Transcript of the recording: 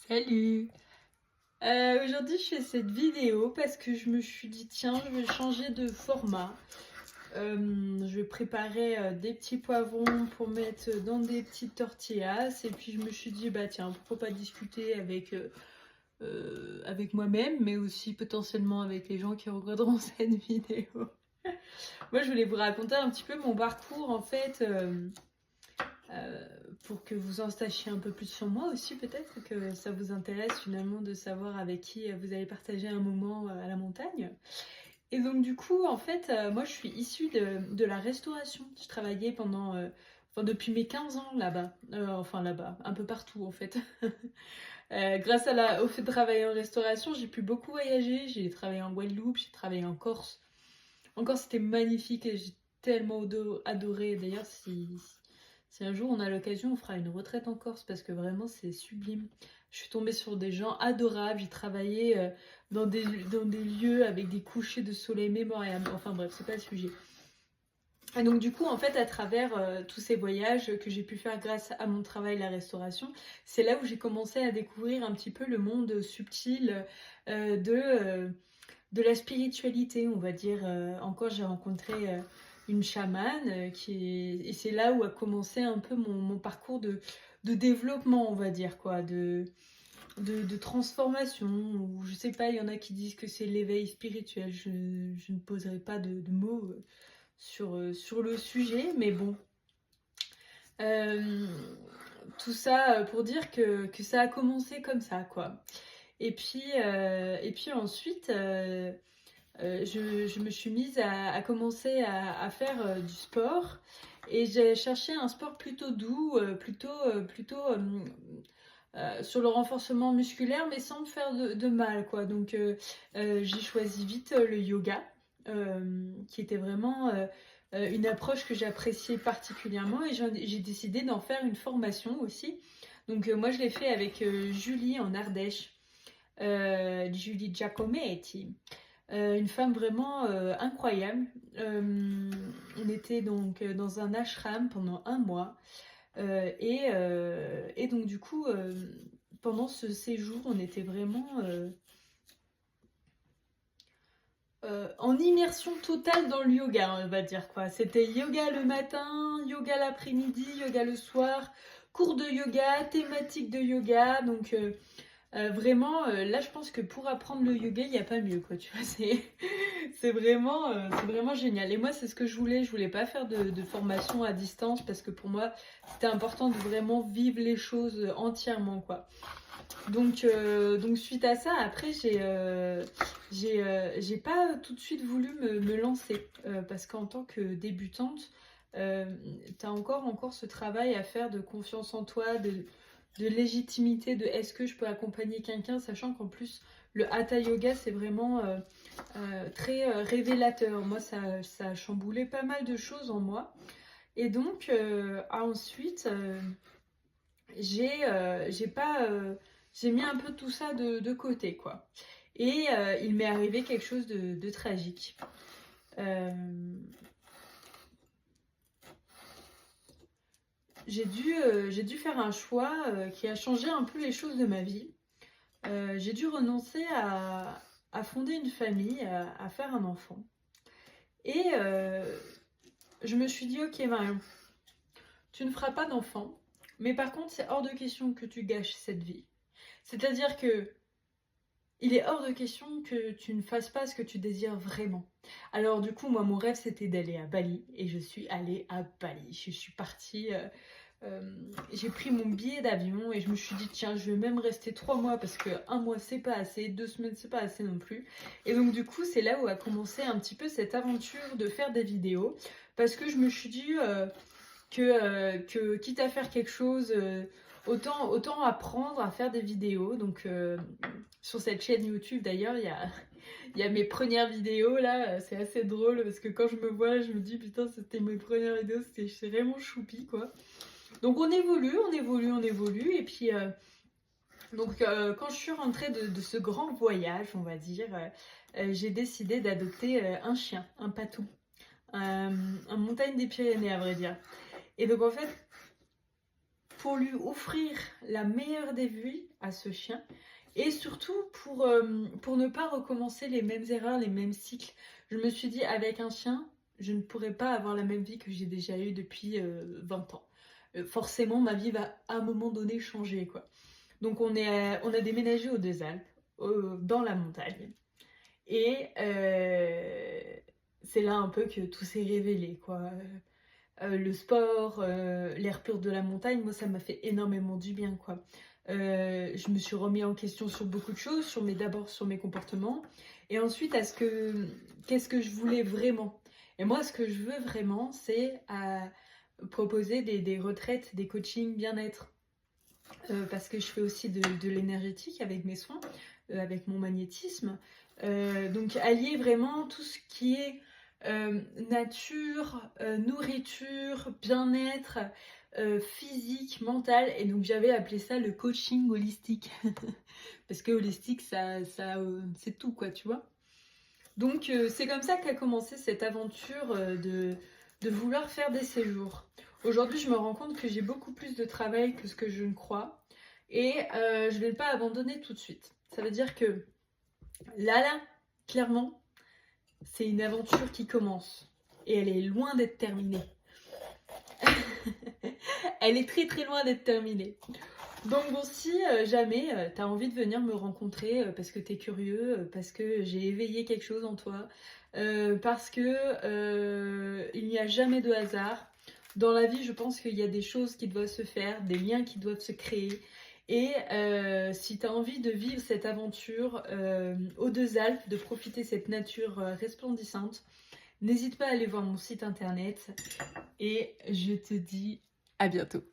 Salut! Aujourd'hui je fais cette vidéo parce que je me suis dit tiens je vais changer de format. Je vais préparer des petits poivrons pour mettre dans des petites tortillas et puis je me suis dit bah tiens pourquoi pas discuter avec moi-même mais aussi potentiellement avec les gens qui regarderont cette vidéo. Moi je voulais vous raconter un petit peu mon parcours en fait. Euh, pour que vous en sachiez un peu plus sur moi aussi, peut-être que ça vous intéresse finalement de savoir avec qui vous allez partager un moment à la montagne. Et donc du coup, en fait, moi je suis issue de la restauration. Je travaillais enfin, depuis mes 15 ans là-bas. Enfin là-bas, un peu partout en fait. Grâce au fait de travailler en restauration, j'ai pu beaucoup voyager. J'ai travaillé en Guadeloupe, j'ai travaillé en Corse. En Corse, c'était magnifique et j'ai tellement adoré. D'ailleurs, si un jour on a l'occasion, on fera une retraite en Corse parce que vraiment c'est sublime. Je suis tombée sur des gens adorables. J'ai travaillé dans des lieux avec des couchers de soleil mémorables. Enfin bref, c'est pas le sujet. Et donc du coup, en fait, à travers tous ces voyages que j'ai pu faire grâce à mon travail, la restauration, c'est là où j'ai commencé à découvrir un petit peu le monde subtil euh, de, euh, de la spiritualité, on va dire. Encore, j'ai rencontré une chamane et c'est là où a commencé un peu mon parcours de développement, on va dire, quoi, de transformation. Ou je sais pas, il y en a qui disent que c'est l'éveil spirituel. Je ne poserai pas de mots sur le sujet, mais bon. Euh, Tout ça pour dire que ça a commencé comme ça, quoi. Et puis ensuite, je me suis mise à commencer à faire du sport et j'ai cherché un sport plutôt doux, sur le renforcement musculaire mais sans me faire de mal quoi. Donc j'ai choisi vite le yoga qui était vraiment une approche que j'appréciais particulièrement et j'ai décidé d'en faire une formation aussi. Donc moi je l'ai fait avec Julie en Ardèche, Julie Giacometti. Une femme vraiment incroyable. On était donc dans un ashram pendant un mois. Et donc du coup, pendant ce séjour, on était vraiment en immersion totale dans le yoga, on va dire quoi. C'était yoga le matin, yoga l'après-midi, yoga le soir, cours de yoga, thématique de yoga. Donc vraiment, là, je pense que pour apprendre le yoga, il n'y a pas mieux, quoi. Tu vois, c'est vraiment génial. Et moi, c'est ce que je voulais. Je voulais pas faire de formation à distance parce que pour moi, c'était important de vraiment vivre les choses entièrement, quoi. Donc suite à ça, après, j'ai pas tout de suite voulu me lancer parce qu'en tant que débutante, t'as encore ce travail à faire de confiance en toi, de légitimité, de est-ce que je peux accompagner quelqu'un, sachant qu'en plus le hatha yoga c'est vraiment très révélateur. Moi ça a chamboulé pas mal de choses en moi. Et donc ensuite j'ai pas j'ai mis un peu tout ça de côté quoi. Et il m'est arrivé quelque chose de tragique. Euh, j'ai dû faire un choix qui a changé un peu les choses de ma vie. J'ai dû renoncer à fonder une famille, à faire un enfant. Et je me suis dit, ok Marion, tu ne feras pas d'enfant, mais par contre c'est hors de question que tu gâches cette vie. C'est-à-dire que il est hors de question que tu ne fasses pas ce que tu désires vraiment. Alors du coup, moi mon rêve c'était d'aller à Bali et je suis allée à Bali. Je suis partie j'ai pris mon billet d'avion et je me suis dit tiens je vais même rester 3 mois parce que un mois c'est pas assez, 2 semaines c'est pas assez non plus. Et donc du coup c'est là où a commencé un petit peu cette aventure de faire des vidéos parce que je me suis dit que quitte à faire quelque chose, autant apprendre à faire des vidéos. Donc sur cette chaîne YouTube d'ailleurs il y a mes premières vidéos là, c'est assez drôle parce que quand je me vois je me dis putain c'était mes premières vidéos, c'était vraiment choupi quoi. Donc on évolue, on évolue, on évolue. Et puis, quand je suis rentrée de ce grand voyage, on va dire, j'ai décidé d'adopter un chien, un patou, un montagne des Pyrénées, à vrai dire. Et donc en fait, pour lui offrir la meilleure des vies à ce chien et surtout pour ne pas recommencer les mêmes erreurs, les mêmes cycles. Je me suis dit, avec un chien, je ne pourrais pas avoir la même vie que j'ai déjà eue depuis 20 ans. Forcément, ma vie va à un moment donné changer, quoi. Donc on a déménagé aux Deux Alpes, dans la montagne. Et c'est là un peu que tout s'est révélé, quoi. Le sport, l'air pur de la montagne, moi ça m'a fait énormément du bien, quoi. Je me suis remis en question sur beaucoup de choses, d'abord sur mes comportements, et ensuite qu'est-ce que je voulais vraiment. Et moi, ce que je veux vraiment, c'est proposer des retraites, des coachings bien-être, parce que je fais aussi de l'énergétique avec mes soins, avec mon magnétisme. Donc allier vraiment tout ce qui est nature, nourriture, bien-être, physique, mental. Et donc j'avais appelé ça le coaching holistique. Parce que holistique, c'est tout, quoi, tu vois. Donc c'est comme ça qu'a commencé cette aventure de vouloir faire des séjours. Aujourd'hui, je me rends compte que j'ai beaucoup plus de travail que ce que je ne crois. Et je ne vais pas abandonner tout de suite. Ça veut dire que là, clairement, c'est une aventure qui commence. Et elle est loin d'être terminée. Elle est très très loin d'être terminée. Donc bon, si jamais t'as envie de venir me rencontrer parce que t'es curieux, parce que j'ai éveillé quelque chose en toi, parce que il n'y a jamais de hasard. Dans la vie, je pense qu'il y a des choses qui doivent se faire, des liens qui doivent se créer. Et si tu as envie de vivre cette aventure aux Deux Alpes, de profiter de cette nature resplendissante, n'hésite pas à aller voir mon site internet. Et je te dis à bientôt.